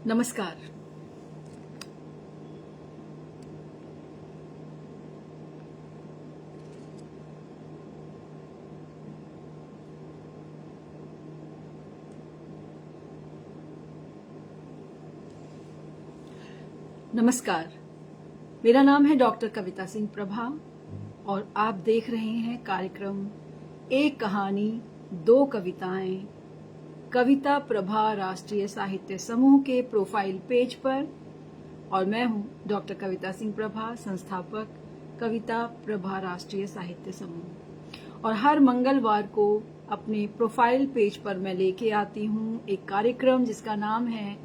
नमस्कार। नमस्कार, मेरा नाम है डॉक्टर कविता सिंह प्रभा और आप देख रहे हैं कार्यक्रम एक कहानी दो कविताएं कविता प्रभा राष्ट्रीय साहित्य समूह के प्रोफाइल पेज पर। और मैं हूं डॉक्टर कविता सिंह प्रभा, संस्थापक कविता प्रभा राष्ट्रीय साहित्य समूह। और हर मंगलवार को अपने प्रोफाइल पेज पर मैं लेके आती हूं एक कार्यक्रम जिसका नाम है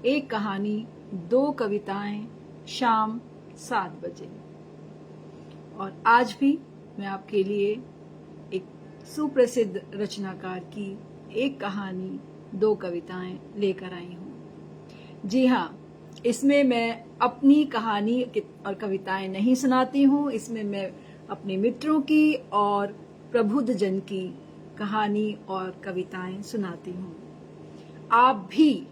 एक कहानी दो कविताएं शाम 7 बजे। और आज भी मैं आपके लिए एक सुप्रसिद्ध रचनाकार की एक कहानी दो कविताएं लेकर आई हूं। जी हाँ, इसमें मैं अपनी कहानी और कविताएं नहीं सुनाती हूं, इसमें मैं अपने मित्रों की और प्रबुद्ध जन की कहानी और कविताएं सुनाती हूं। आप भी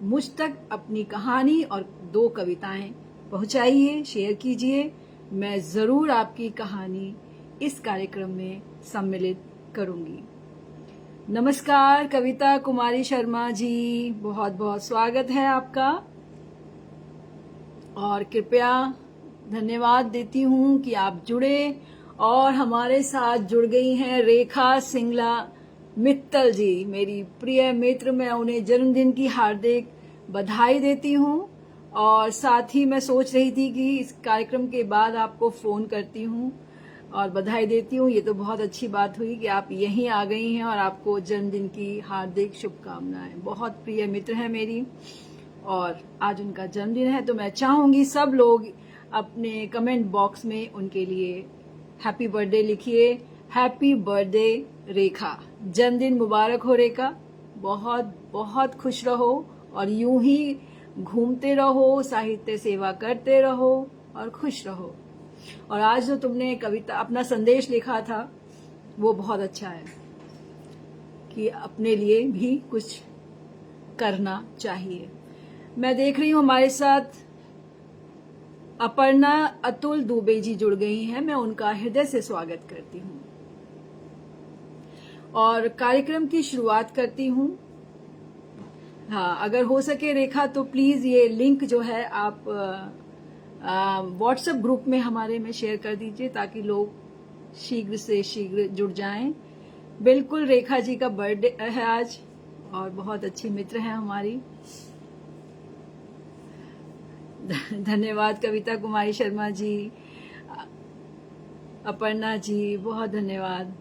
मुझ तक अपनी कहानी और दो कविताएं पहुंचाइए, शेयर कीजिए। मैं जरूर आपकी कहानी इस कार्यक्रम में सम्मिलित करूंगी। नमस्कार कविता कुमारी शर्मा जी, बहुत बहुत स्वागत है आपका। और कृपया धन्यवाद देती हूं कि आप जुड़े और हमारे साथ जुड़ गई हैं रेखा सिंगला मित्तल जी, मेरी प्रिय मित्र। मैं उन्हें जन्मदिन की हार्दिक बधाई देती हूं। और साथ ही मैं सोच रही थी कि इस कार्यक्रम के बाद आपको फोन करती हूं और बधाई देती हूँ। ये तो बहुत अच्छी बात हुई कि आप यहीं आ गई हैं और आपको जन्मदिन की हार्दिक शुभकामनाएं। बहुत प्रिय मित्र हैं मेरी और आज उनका जन्मदिन है, तो मैं चाहूंगी सब लोग अपने कमेंट बॉक्स में उनके लिए हैप्पी बर्थडे लिखिए। हैप्पी बर्थडे रेखा, जन्मदिन मुबारक हो रेखा। बहुत बहुत खुश रहो और यूं ही घूमते रहो, साहित्य सेवा करते रहो और खुश रहो। और आज जो तुमने कविता अपना संदेश लिखा था वो बहुत अच्छा है कि अपने लिए भी कुछ करना चाहिए। मैं देख रही हूं हमारे साथ अपर्णा अतुल दुबे जी जुड़ गई हैं, मैं उनका हृदय से स्वागत करती हूं और कार्यक्रम की शुरुआत करती हूं। हाँ, अगर हो सके रेखा तो प्लीज ये लिंक जो है आप व्हाट्सएप ग्रुप में हमारे में शेयर कर दीजिए ताकि लोग शीघ्र से शीघ्र जुड़ जाएं। बिल्कुल, रेखा जी का बर्थडे है आज और बहुत अच्छी मित्र हैं हमारी। धन्यवाद कविता कुमारी शर्मा जी, अपर्णा जी, बहुत धन्यवाद।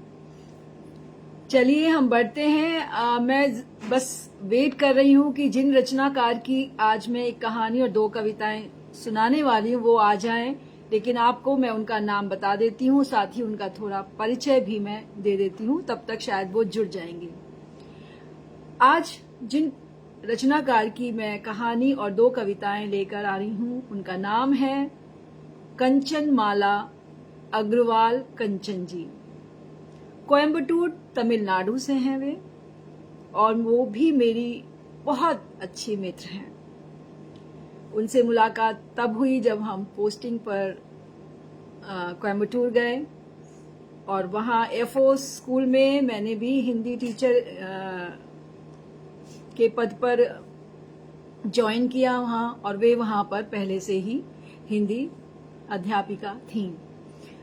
चलिए हम बढ़ते हैं। मैं बस वेट कर रही हूं कि जिन रचनाकार की आज मैं एक कहानी और दो कविताएं सुनाने वाली हूं वो आ जाएं, लेकिन आपको मैं उनका नाम बता देती हूं, साथ ही उनका थोड़ा परिचय भी मैं दे देती हूं, तब तक शायद वो जुड़ जाएंगे। आज जिन रचनाकार की मैं कहानी और दो कविताएं लेकर आ रही हूं उनका नाम है कंचन माला अग्रवाल कंचन जी। कोयम्बटूर तमिलनाडु से हैं वे और वो भी मेरी बहुत अच्छी मित्र हैं। उनसे मुलाकात तब हुई जब हम पोस्टिंग पर कोयम्बटूर गए और वहाँ एफओ स्कूल में मैंने भी हिंदी टीचर के पद पर ज्वाइन किया वहाँ, और वे वहाँ पर पहले से ही हिंदी अध्यापिका थीं।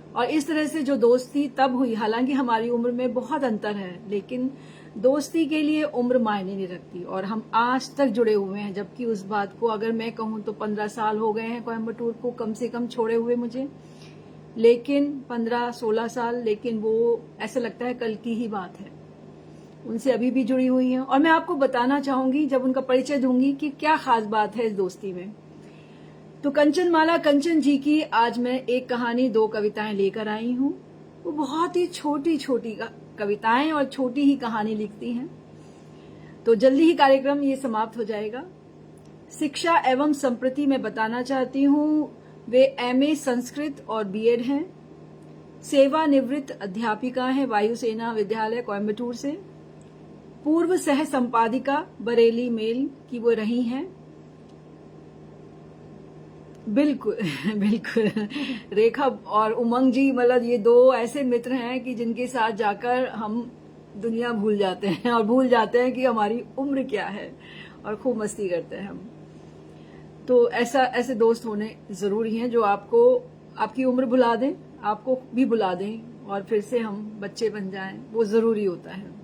और इस तरह से जो दोस्ती तब हुई, हालांकि हमारी उम्र में बहुत अंतर है, लेकिन दोस्ती के लिए उम्र मायने नहीं रखती और हम आज तक जुड़े हुए हैं। जबकि उस बात को अगर मैं कहूँ तो 15 साल हो गए हैं कोयम्बटूर को कम से कम छोड़े हुए मुझे, लेकिन 15-16 साल, लेकिन वो ऐसा लगता है कल की ही बात है। उनसे अभी भी जुड़ी हुई हैं और मैं आपको बताना चाहूंगी जब उनका परिचय दूंगी कि क्या खास बात है इस दोस्ती में। तो कंचन माला कंचन जी की आज मैं एक कहानी दो कविताएं लेकर आई हूं। वो बहुत ही छोटी छोटी कविताएं और छोटी ही कहानी लिखती हैं। तो जल्दी ही कार्यक्रम ये समाप्त हो जाएगा। शिक्षा एवं संप्रति में बताना चाहती हूँ, वे एमए संस्कृत और बीएड हैं। सेवानिवृत्त अध्यापिका हैं वायुसेना विद्यालय कोयम्बटूर से। पूर्व सह संपादिका बरेली मेल की वो रही हैं। बिल्कुल बिल्कुल। रेखा और उमंग जी, मतलब ये दो ऐसे मित्र हैं कि जिनके साथ जाकर हम दुनिया भूल जाते हैं और भूल जाते हैं कि हमारी उम्र क्या है, और खूब मस्ती करते हैं हम। तो ऐसे दोस्त होने जरूरी हैं जो आपको आपकी उम्र भुला दें, आपको भी भुला दें, और फिर से हम बच्चे बन जाएं, वो जरूरी होता है।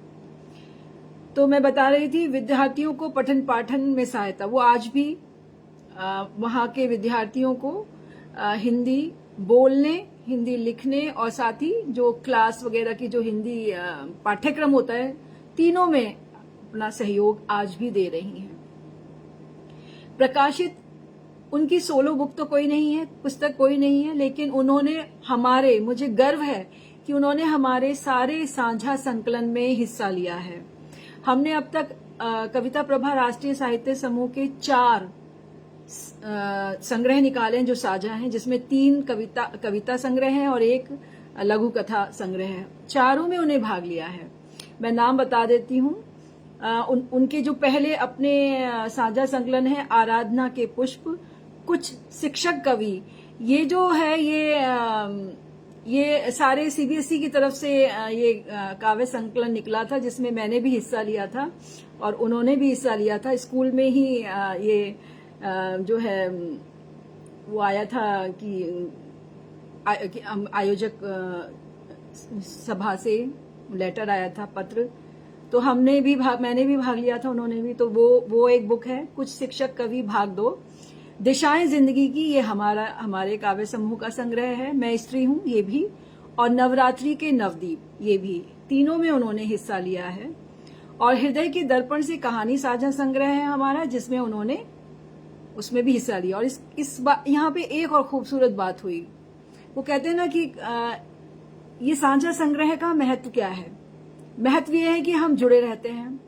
तो मैं बता रही थी विद्यार्थियों को पठन पाठन में सहायता, वो आज भी वहाँ के विद्यार्थियों को हिंदी बोलने, हिंदी लिखने, और साथ ही जो क्लास वगैरह की जो हिंदी पाठ्यक्रम होता है, तीनों में अपना सहयोग आज भी दे रही हैं। प्रकाशित उनकी सोलो बुक तो कोई नहीं है, पुस्तक कोई नहीं है, लेकिन उन्होंने मुझे गर्व है कि उन्होंने हमारे सारे साझा संकलन में हिस्सा लिया है। हमने अब तक कविता प्रभा राष्ट्रीय साहित्य समूह के 4 संग्रह निकाले हैं जो साझा हैं, जिसमें 3 कविता संग्रह हैं और 1 लघु कथा संग्रह है। चारों में उन्हें भाग लिया है। मैं नाम बता देती हूँ। उनके जो पहले अपने साझा संकलन है आराधना के पुष्प, कुछ शिक्षक कवि, ये जो है ये सारे सीबीएसई की तरफ से ये काव्य संकलन निकला था, जिसमें मैंने भी हिस्सा लिया था और उन्होंने भी हिस्सा लिया था। स्कूल में ही ये जो है वो आया था कि आयोजक सभा से लेटर आया था, पत्र, तो मैंने भी भाग लिया था, उन्होंने भी। तो वो एक बुक है, कुछ शिक्षक कवि भाग 2, दिशाएं जिंदगी की, ये हमारे काव्य समूह का संग्रह है। मैं स्त्री हूँ, ये भी, और नवरात्रि के नवदीप, ये भी, तीनों में उन्होंने हिस्सा लिया है। और हृदय के दर्पण से कहानी साझा संग्रह है हमारा, जिसमें उन्होंने उसमें भी हिस्सा लिया। और यहाँ पे एक और खूबसूरत बात हुई। वो कहते हैं ना कि ये साझा संग्रह का महत्व क्या है। महत्व ये है कि हम जुड़े रहते हैं।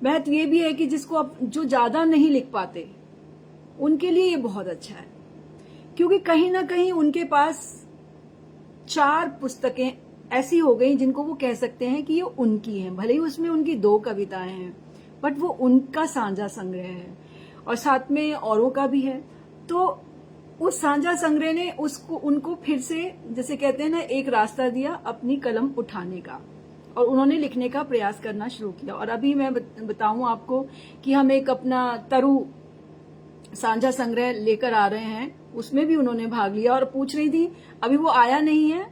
महत्व ये भी है कि जो ज्यादा नहीं लिख पाते उनके लिए ये बहुत अच्छा है, क्योंकि कहीं ना कहीं उनके पास 4 पुस्तकें ऐसी हो गई जिनको वो कह सकते हैं कि ये उनकी हैं। भले ही उसमें उनकी 2 कविताएं हैं, बट वो उनका साझा संग्रह है, और साथ में औरों का भी है। तो उस साझा संग्रह ने उनको फिर से, जैसे कहते हैं ना, एक रास्ता दिया अपनी कलम उठाने का, और उन्होंने लिखने का प्रयास करना शुरू किया। और अभी मैं बताऊं आपको कि हम एक अपना तरु साझा संग्रह लेकर आ रहे हैं, उसमें भी उन्होंने भाग लिया। और पूछ रही थी, अभी वो आया नहीं है,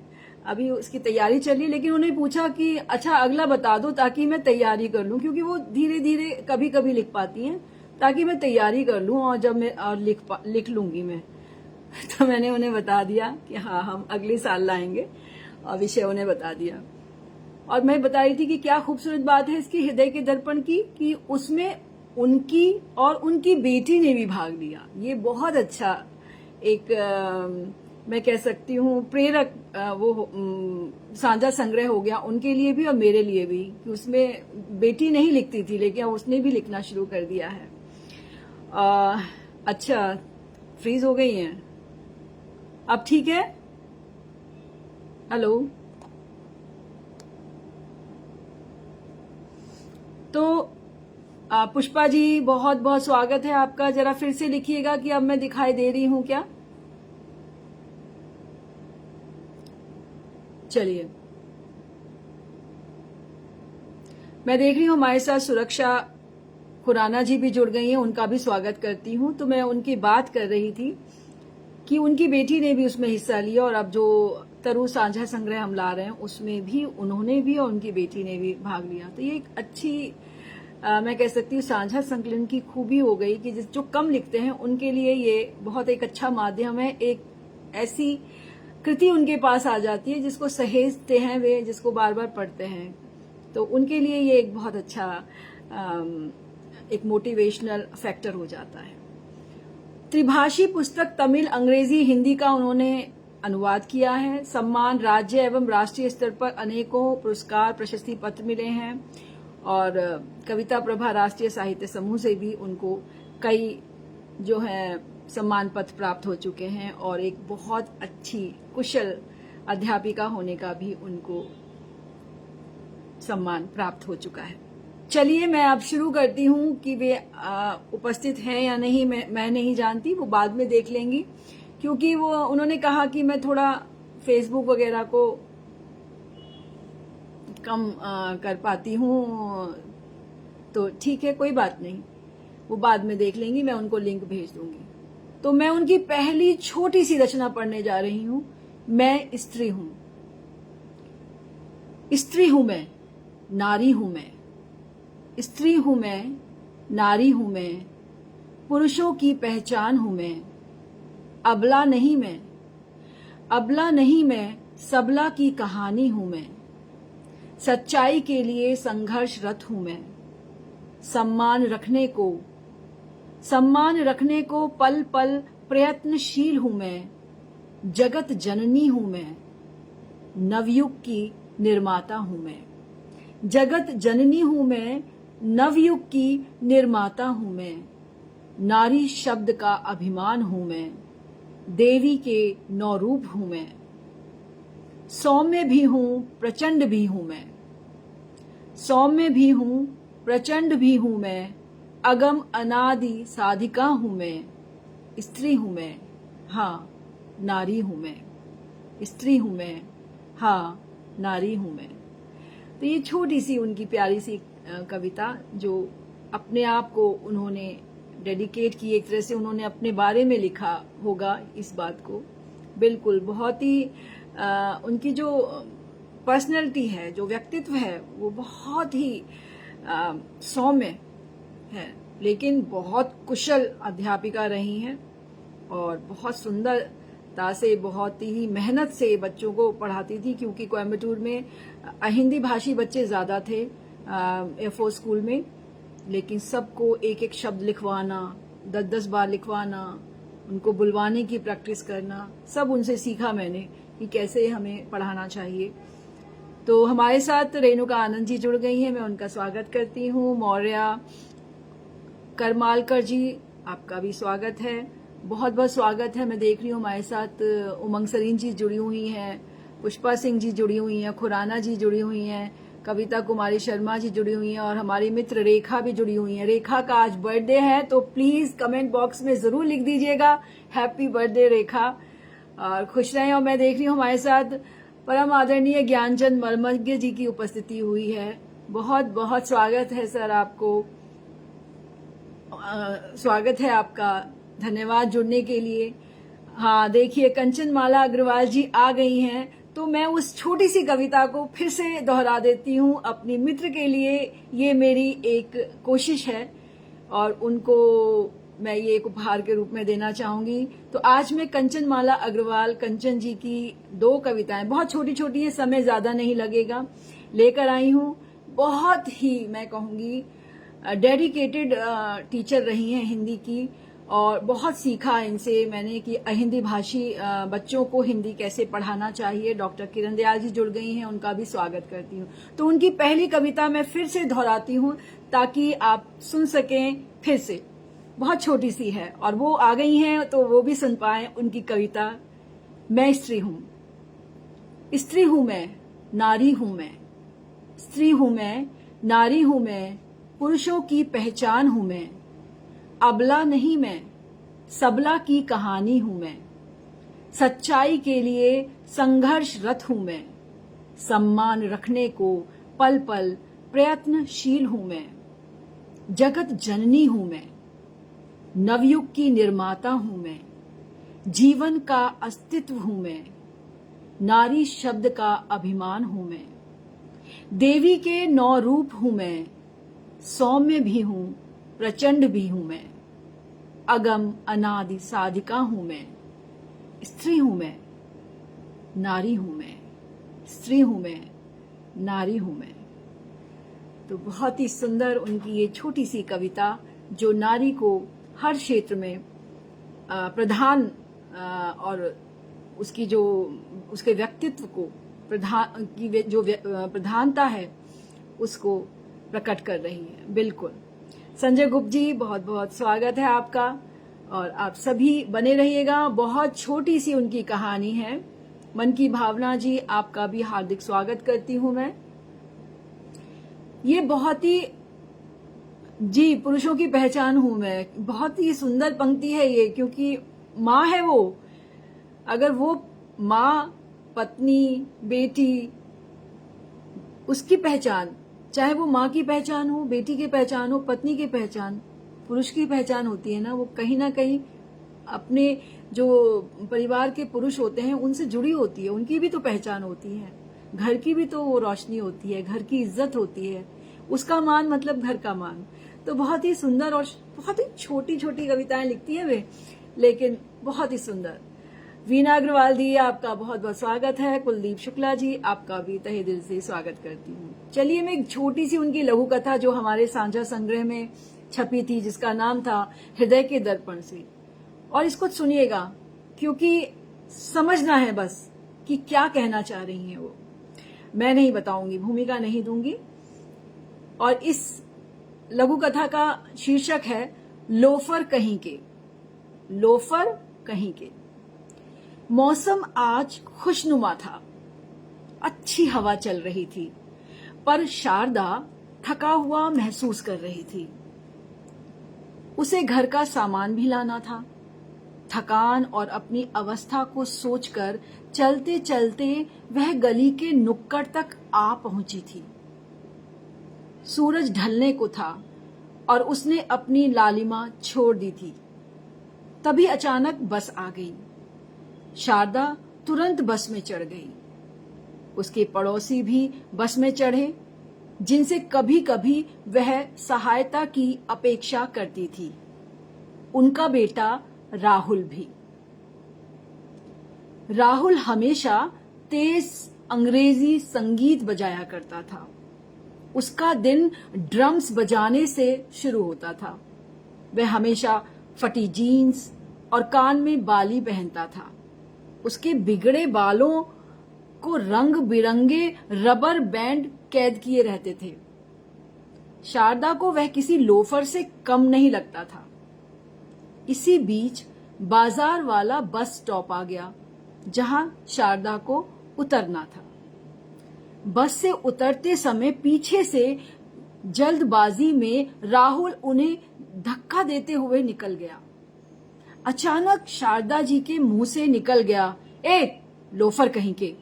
अभी उसकी तैयारी चल रही है, लेकिन उन्हें पूछा कि अच्छा अगला बता दो ताकि मैं तैयारी कर लूं, क्योंकि वो धीरे धीरे कभी कभी लिख पाती हैं, ताकि मैं तैयारी कर लूं और जब मैं और लिख लूंगी मैं। तो मैंने उन्हें बता दिया कि हाँ, हम अगले साल लाएंगे, और विषय उन्हें बता दिया। और मैं बता रही थी कि क्या खूबसूरत बात है इसकी हृदय के दर्पण की, कि उसमें उनकी और उनकी बेटी ने भी भाग लिया। ये बहुत अच्छा एक मैं कह सकती हूँ प्रेरक साझा संग्रह हो गया उनके लिए भी और मेरे लिए भी, कि उसमें बेटी नहीं लिखती थी लेकिन उसने भी लिखना शुरू कर दिया है। अच्छा, फ्रीज हो गई हैं, अब ठीक है? हेलो, तो पुष्पा जी, बहुत बहुत स्वागत है आपका। जरा फिर से लिखिएगा कि अब मैं दिखाई दे रही हूं क्या। चलिए, मैं देख रही हूं हमारे साथ सुरक्षा खुराना जी भी जुड़ गई हैं, उनका भी स्वागत करती हूं। तो मैं उनकी बात कर रही थी कि उनकी बेटी ने भी उसमें हिस्सा लिया, और अब जो तरु साझा संग्रह हम ला रहे हैं उसमें भी उन्होंने भी और उनकी बेटी ने भी भाग लिया। तो ये एक अच्छी मैं कह सकती हूँ साझा संकलन की खूबी हो गई कि जो कम लिखते हैं उनके लिए ये बहुत एक अच्छा माध्यम है। एक ऐसी कृति उनके पास आ जाती है जिसको सहेजते हैं वे, जिसको बार बार पढ़ते हैं, तो उनके लिए ये एक बहुत अच्छा एक मोटिवेशनल फैक्टर हो जाता है। त्रिभाषी पुस्तक तमिल, अंग्रेजी, हिंदी का उन्होंने अनुवाद किया है। सम्मान राज्य एवं राष्ट्रीय स्तर पर अनेकों पुरस्कार, प्रशस्ति पत्र मिले हैं, और कविता प्रभा राष्ट्रीय साहित्य समूह से भी उनको कई जो है सम्मान पत्र प्राप्त हो चुके हैं, और एक बहुत अच्छी कुशल अध्यापिका होने का भी उनको सम्मान प्राप्त हो चुका है। चलिए मैं अब शुरू करती हूँ कि वे उपस्थित हैं या नहीं, मैं नहीं जानती, वो बाद में देख लेंगी, क्योंकि वो उन्होंने कहा कि मैं थोड़ा फेसबुक वगैरह को कम कर पाती हूँ, तो ठीक है, कोई बात नहीं, वो बाद में देख लेंगी, मैं उनको लिंक भेज दूंगी। तो मैं उनकी पहली छोटी सी रचना पढ़ने जा रही हूँ। मैं स्त्री हूं, स्त्री हूं मैं, नारी हूं मैं, स्त्री हूं मैं, नारी हूं मैं, पुरुषों की पहचान हूं मैं, अबला नहीं मैं, अबला नहीं मैं, सबला की कहानी हूं मैं, सच्चाई के लिए संघर्षरत हूं मैं, सम्मान रखने को पल पल प्रयत्नशील हूं मैं, जगत जननी हूं मैं, नवयुग की निर्माता हूं मैं, जगत जननी हूं मैं, नवयुग की निर्माता हूं मैं, नारी शब्द का अभिमान हूं मैं, देवी के 9 रूप हूं मैं, सौम्य भी हूं प्रचंड भी हूं मैं, सौम्य भी हूं प्रचंड भी हूं मैं, अगम अनादि साधिका हूं मैं, स्त्री हूं मैं, हाँ नारी हूं मैं, स्त्री हूं मैं, हाँ नारी हूं मैं। तो ये छोटी सी उनकी प्यारी सी कविता, जो अपने आप को उन्होंने डेडिकेट की, एक तरह से उन्होंने अपने बारे में लिखा होगा इस बात को। बिल्कुल बहुत ही उनकी जो पर्सनैलिटी है, जो व्यक्तित्व है, वो बहुत ही सौम्य है, लेकिन बहुत कुशल अध्यापिका रही हैं और बहुत सुंदरता से, बहुत ही मेहनत से बच्चों को पढ़ाती थी, क्योंकि कोयम्बटूर में हिंदी भाषी बच्चे ज्यादा थे एयरफोर्स स्कूल में, लेकिन सबको एक एक शब्द लिखवाना, 10-10 बार लिखवाना, उनको बुलवाने की प्रैक्टिस करना, सब उनसे सीखा मैंने कि कैसे हमें पढ़ाना चाहिए। तो हमारे साथ रेणुका आनंद जी जुड़ गई हैं, मैं उनका स्वागत करती हूँ। मौर्य करमालकर जी, आपका भी स्वागत है, बहुत बहुत स्वागत है। मैं देख रही हूँ हमारे साथ उमंग सरीन जी जुड़ी हुई हैं, पुष्पा सिंह जी जुड़ी हुई हैं, खुराना जी जुड़ी हुई हैं, कविता कुमारी शर्मा जी जुड़ी हुई हैं, और हमारी मित्र रेखा भी जुड़ी हुई हैं। रेखा का आज बर्थडे है, तो प्लीज कमेंट बॉक्स में जरूर लिख दीजिएगा हैप्पी बर्थडे रेखा, और खुश रहें। और मैं देख रही हूँ हमारे साथ परम आदरणीय ज्ञानचंद मर्मज्ञ जी की उपस्थिति हुई है। बहुत बहुत स्वागत है सर, आपको स्वागत है आपका, धन्यवाद जुड़ने के लिए। हाँ देखिए, कंचन माला अग्रवाल जी आ गई हैं, तो मैं उस छोटी सी कविता को फिर से दोहरा देती हूँ अपनी मित्र के लिए। ये मेरी एक कोशिश है और उनको मैं ये एक उपहार के रूप में देना चाहूंगी। तो आज मैं कंचन माला अग्रवाल, कंचन जी की 2 कविताएं, बहुत छोटी छोटी हैं, समय ज्यादा नहीं लगेगा, लेकर आई हूँ। बहुत ही मैं कहूंगी डेडिकेटेड टीचर रही हैं हिंदी की, और बहुत सीखा इनसे मैंने कि हिंदी भाषी बच्चों को हिंदी कैसे पढ़ाना चाहिए। डॉक्टर किरण दयाल जी जुड़ गई हैं, उनका भी स्वागत करती हूँ। तो उनकी पहली कविता मैं फिर से दोहराती हूँ ताकि आप सुन सकें फिर से, बहुत छोटी सी है, और वो आ गई हैं तो वो भी सुन पाए उनकी कविता। मैं स्त्री हूं, स्त्री हूं मैं, नारी हूं मैं, स्त्री हूं मैं, नारी हूं मैं, पुरुषों की पहचान हूं मैं, अबला नहीं मैं, सबला की कहानी हूं मैं, सच्चाई के लिए संघर्षरत हूं मैं, सम्मान रखने को पल पल प्रयत्नशील हूं मैं, जगत जननी हूं मैं, नवयुग की निर्माता हूं मैं, जीवन का अस्तित्व हूं मैं, नारी शब्द का अभिमान हूं मैं, देवी के 9 रूप हूं मैं, सौम्य भी हूं प्रचंड भी हूं मैं, अगम अनादि साधिका हूं मैं, स्त्री हूं मैं, नारी हूं मैं, स्त्री हूं मैं, नारी हूं मैं। तो बहुत ही सुंदर उनकी ये छोटी सी कविता, जो नारी को हर क्षेत्र में प्रधान और उसकी जो उसके व्यक्तित्व को प्रधान की जो प्रधानता है उसको प्रकट कर रही है। बिल्कुल संजय गुप्त जी, बहुत बहुत स्वागत है आपका, और आप सभी बने रहिएगा। बहुत छोटी सी उनकी कहानी है। मन की भावना जी, आपका भी हार्दिक स्वागत करती हूं मैं। ये बहुत ही जी, पुरुषों की पहचान हूं मैं। बहुत ही सुंदर पंक्ति है ये, क्योंकि माँ है वो। अगर वो माँ, पत्नी, बेटी, उसकी पहचान, चाहे वो माँ की पहचान हो, बेटी की पहचान हो, पत्नी की पहचान, पुरुष की पहचान होती है ना, वो कहीं ना कहीं अपने जो परिवार के पुरुष होते हैं उनसे जुड़ी होती है। उनकी भी तो पहचान होती है, घर की भी तो वो रोशनी होती है, घर की इज्जत होती है, उसका मान मतलब घर का मान। तो बहुत ही सुंदर और बहुत ही छोटी छोटी कविताएं लिखती है वे, लेकिन बहुत ही सुंदर। वीना अग्रवाल दी, आपका बहुत बहुत स्वागत है। कुलदीप शुक्ला जी, आपका भी तहे दिल से स्वागत करती हूँ। चलिए मैं एक छोटी सी उनकी लघु कथा जो हमारे साझा संग्रह में छपी थी, जिसका नाम था हृदय के दर्पण से, और इसको सुनिएगा, क्योंकि समझना है बस कि क्या कहना चाह रही हैं वो। मैं नहीं बताऊंगी, भूमिका नहीं दूंगी। और इस लघु कथा का शीर्षक है लोफर कहीं के। लोफर कहीं के। मौसम आज खुशनुमा था, अच्छी हवा चल रही थी, पर शारदा थका हुआ महसूस कर रही थी। उसे घर का सामान भी लाना था। थकान और अपनी अवस्था को सोचकर चलते चलते वह गली के नुक्कड़ तक आ पहुंची थी। सूरज ढलने को था और उसने अपनी लालिमा छोड़ दी थी। तभी अचानक बस आ गई। शारदा तुरंत बस में चढ़ गई। उसके पड़ोसी भी बस में चढ़े, जिनसे कभी कभी वह सहायता की अपेक्षा करती थी। उनका बेटा राहुल भी। राहुल हमेशा तेज अंग्रेजी संगीत बजाया करता था। उसका दिन ड्रम्स बजाने से शुरू होता था। वह हमेशा फटी जीन्स और कान में बाली पहनता था। उसके बिगड़े बालों को रंग बिरंगे रबर बैंड कैद किए रहते थे। शारदा को वह किसी लोफर से कम नहीं लगता था। इसी बीच बाजार वाला बस स्टॉप आ गया, जहां शारदा को उतरना था। बस से उतरते समय पीछे से जल्दबाजी में राहुल उन्हें धक्का देते हुए निकल गया। अचानक शारदा जी के मुंह से निकल गया, ए लोफर कहीं के।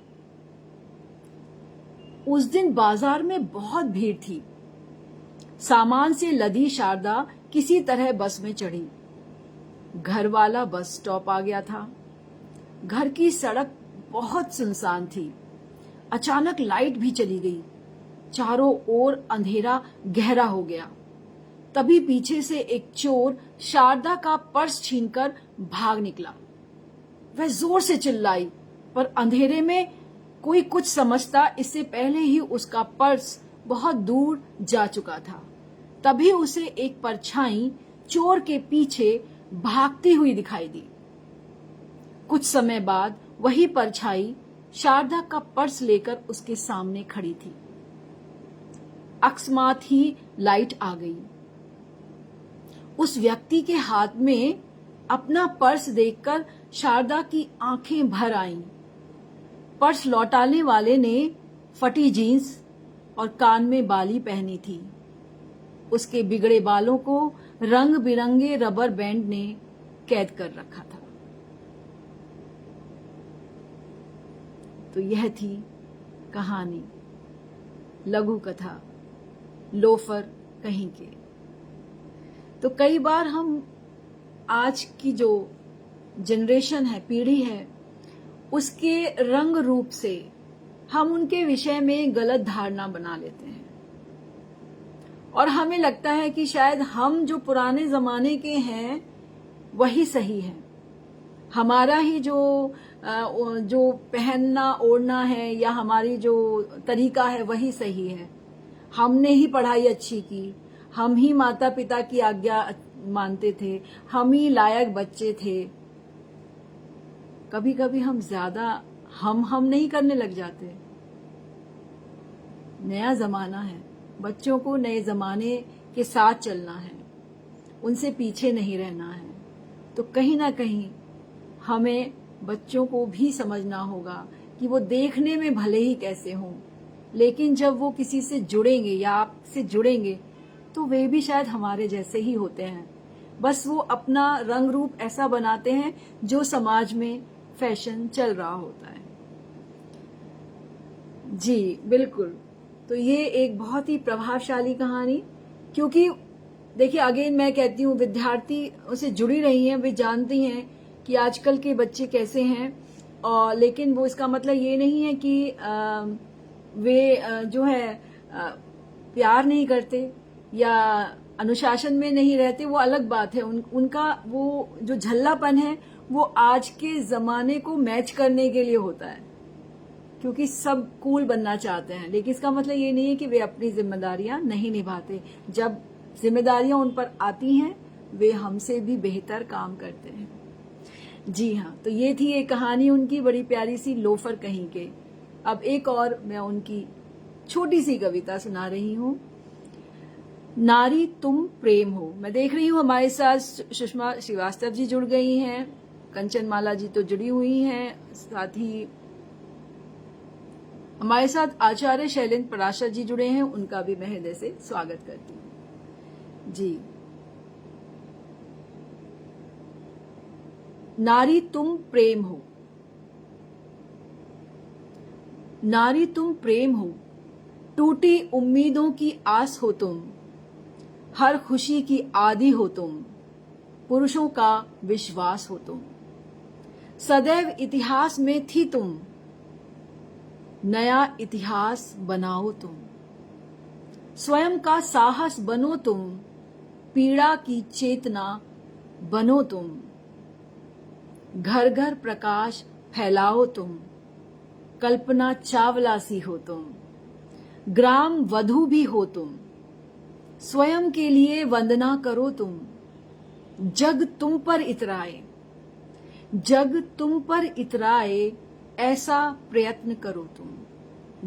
उस दिन बाजार में बहुत भीड़ थी। सामान से लदी शारदा किसी तरह बस में चढ़ी। घर वाला बस स्टॉप आ गया था। घर की सड़क बहुत सुनसान थी। अचानक लाइट भी चली गई। चारों ओर अंधेरा गहरा हो गया। तभी पीछे से एक चोर शारदा का पर्स छीनकर भाग निकला। वह जोर से चिल्लाई, पर अंधेरे में कोई कुछ समझता इससे पहले ही उसका पर्स बहुत दूर जा चुका था। तभी उसे एक परछाई चोर के पीछे भागती हुई दिखाई दी। कुछ समय बाद वही परछाई शारदा का पर्स लेकर उसके सामने खड़ी थी। अकस्मात ही लाइट आ गई। उस व्यक्ति के हाथ में अपना पर्स देखकर शारदा की आंखें भर आईं। पर्स लौटाने वाले ने फटी जीन्स और कान में बाली पहनी थी। उसके बिगड़े बालों को रंग बिरंगे रबर बैंड ने कैद कर रखा था। तो यह थी कहानी, लघु कथा लोफर कहीं के। तो कई बार हम आज की जो जनरेशन है, पीढ़ी है, उसके रंग रूप से हम उनके विषय में गलत धारणा बना लेते हैं और हमें लगता है कि शायद हम जो पुराने जमाने के हैं वही सही है। हमारा ही जो पहनना ओढ़ना है या हमारी जो तरीका है वही सही है। हमने ही पढ़ाई अच्छी की, हम ही माता पिता की आज्ञा मानते थे, हम ही लायक बच्चे थे। कभी कभी हम ज्यादा हम नहीं करने लग जाते। नया जमाना है, बच्चों को नए जमाने के साथ चलना है, उनसे पीछे नहीं रहना है। तो कहीं ना कहीं हमें बच्चों को भी समझना होगा कि वो देखने में भले ही कैसे हों, लेकिन जब वो किसी से जुड़ेंगे या आपसे जुड़ेंगे तो वे भी शायद हमारे जैसे ही होते हैं, बस वो अपना रंग रूप ऐसा बनाते हैं जो समाज में फैशन चल रहा होता है। जी बिल्कुल। तो ये एक बहुत ही प्रभावशाली कहानी, क्योंकि देखिए अगेन मैं कहती हूँ, विद्यार्थी उसे जुड़ी रही हैं, वे जानती हैं कि आजकल के बच्चे कैसे हैं, और लेकिन वो इसका मतलब ये नहीं है कि वे जो है प्यार नहीं करते या अनुशासन में नहीं रहते, वो अलग बात है। उनका वो जो झल्लापन है वो आज के जमाने को मैच करने के लिए होता है, क्योंकि सब कूल बनना चाहते हैं, लेकिन इसका मतलब ये नहीं है कि वे अपनी जिम्मेदारियां नहीं निभाते। जब जिम्मेदारियां उन पर आती हैं वे हमसे भी बेहतर काम करते हैं। जी हाँ, तो ये थी एक कहानी उनकी, बड़ी प्यारी सी, लोफर कहीं के। अब एक और मैं उनकी छोटी सी कविता सुना रही हूँ। नारी तुम प्रेम हो। मैं देख रही हूँ हमारे साथ सुषमा श्रीवास्तव जी जुड़ गई हैं, कंचन माला जी तो जुड़ी हुई हैं, साथ ही हमारे साथ आचार्य शैलेंद्र पराशर जी जुड़े हैं, उनका भी मैं हृदय से स्वागत करती हूँ। जी, नारी तुम प्रेम हो। नारी तुम प्रेम हो, टूटी उम्मीदों की आस हो तुम, हर खुशी की आदि हो तुम, पुरुषों का विश्वास हो तुम, सदैव इतिहास में थी तुम, नया इतिहास बनाओ तुम, स्वयं का साहस बनो तुम, पीड़ा की चेतना बनो तुम, घर घर प्रकाश फैलाओ तुम, कल्पना चावला सी हो तुम, ग्राम वधू भी हो तुम, स्वयं के लिए वंदना करो तुम, जग तुम पर इतराए, जग तुम पर इतराए, ऐसा प्रयत्न करो तुम,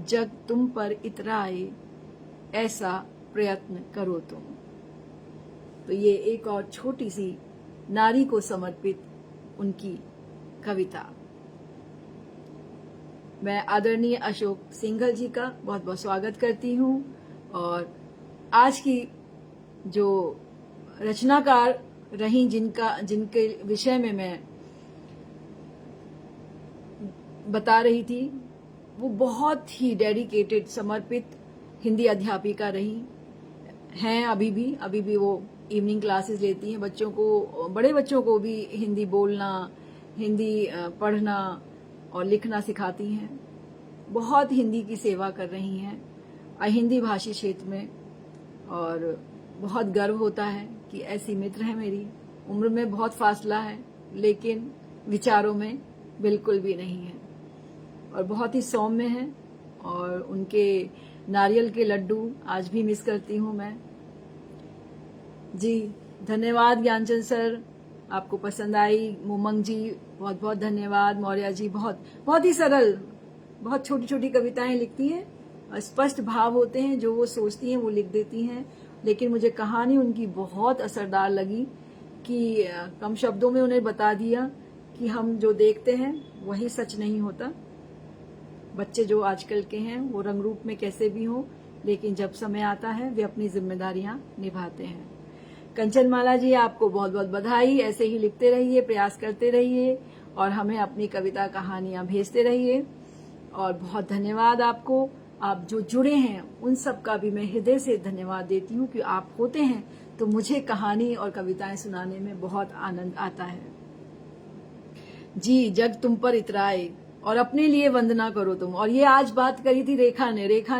जग तुम पर इतराए, ऐसा प्रयत्न करो तुम। तो ये एक और छोटी सी नारी को समर्पित उनकी कविता। मैं आदरणीय अशोक सिंघल जी का बहुत बहुत स्वागत करती हूँ, और आज की जो रचनाकार रही, जिनके विषय में मैं बता रही थी, वो बहुत ही डेडिकेटेड, समर्पित हिंदी अध्यापिका रही हैं। अभी भी वो इवनिंग क्लासेस लेती हैं, बच्चों को, बड़े बच्चों को भी हिंदी बोलना, हिंदी पढ़ना और लिखना सिखाती हैं। बहुत हिंदी की सेवा कर रही हैं हिंदी भाषी क्षेत्र में, और बहुत गर्व होता है कि ऐसी मित्र है मेरी। उम्र में बहुत फासला है, लेकिन विचारों में बिल्कुल भी नहीं है, और बहुत ही सौम्य है, और उनके नारियल के लड्डू आज भी मिस करती हूँ मैं। जी धन्यवाद ज्ञानचंद सर, आपको पसंद आई। मोमंग जी बहुत बहुत धन्यवाद। मौर्य जी बहुत ही सरल, बहुत छोटी छोटी कविताएं लिखती हैं, स्पष्ट भाव होते हैं, जो वो सोचती हैं वो लिख देती हैं। लेकिन मुझे कहानी उनकी बहुत असरदार लगी कि कम शब्दों में उन्हें बता दिया कि हम जो देखते हैं वही सच नहीं होता। बच्चे जो आजकल के हैं वो रंग रूप में कैसे भी हों, लेकिन जब समय आता है वे अपनी जिम्मेदारियां निभाते हैं। कंचन माला जी, आपको बहुत बहुत बधाई। ऐसे ही लिखते रहिए, प्रयास करते रहिए, और हमें अपनी कविता कहानियां भेजते रहिए। और बहुत धन्यवाद आपको, आप जो जुड़े हैं उन सब का भी मैं हृदय से धन्यवाद देती हूँ कि आप होते हैं तो मुझे कहानी और कविताएं सुनाने में बहुत आनंद आता है। जी, जग तुम पर इतराए और अपने लिए वंदना करो तुम। और ये आज बात करी थी रेखा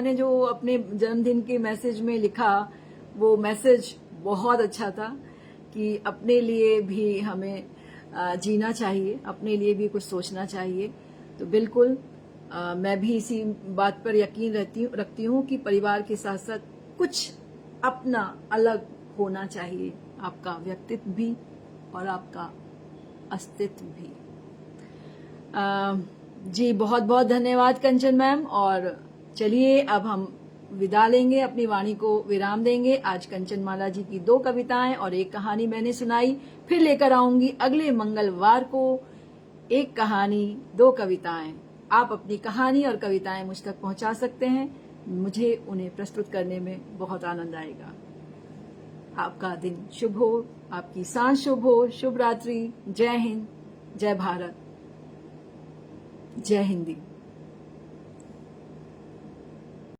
ने जो अपने जन्मदिन के मैसेज में लिखा, वो मैसेज बहुत अच्छा था कि अपने लिए भी हमें जीना चाहिए, अपने लिए भी कुछ सोचना चाहिए। तो बिल्कुल मैं भी इसी बात पर यकीन रखती हूँ कि परिवार के साथ साथ कुछ अपना अलग होना चाहिए, आपका व्यक्तित्व भी और आपका अस्तित्व भी। जी बहुत बहुत धन्यवाद कंचन मैम। और चलिए अब हम विदा लेंगे, अपनी वाणी को विराम देंगे। आज कंचन माला जी की 2 कविताएं और 1 कहानी मैंने सुनाई, फिर लेकर आऊंगी अगले मंगलवार को 1 कहानी 2 कविताएं। आप अपनी कहानी और कविताएं मुझ तक पहुंचा सकते हैं, मुझे उन्हें प्रस्तुत करने में बहुत आनंद आएगा। आपका दिन शुभ हो, आपकी सांझ शुभ हो। शुभ रात्रि। जय हिंद, जय भारत, जय हिंदी।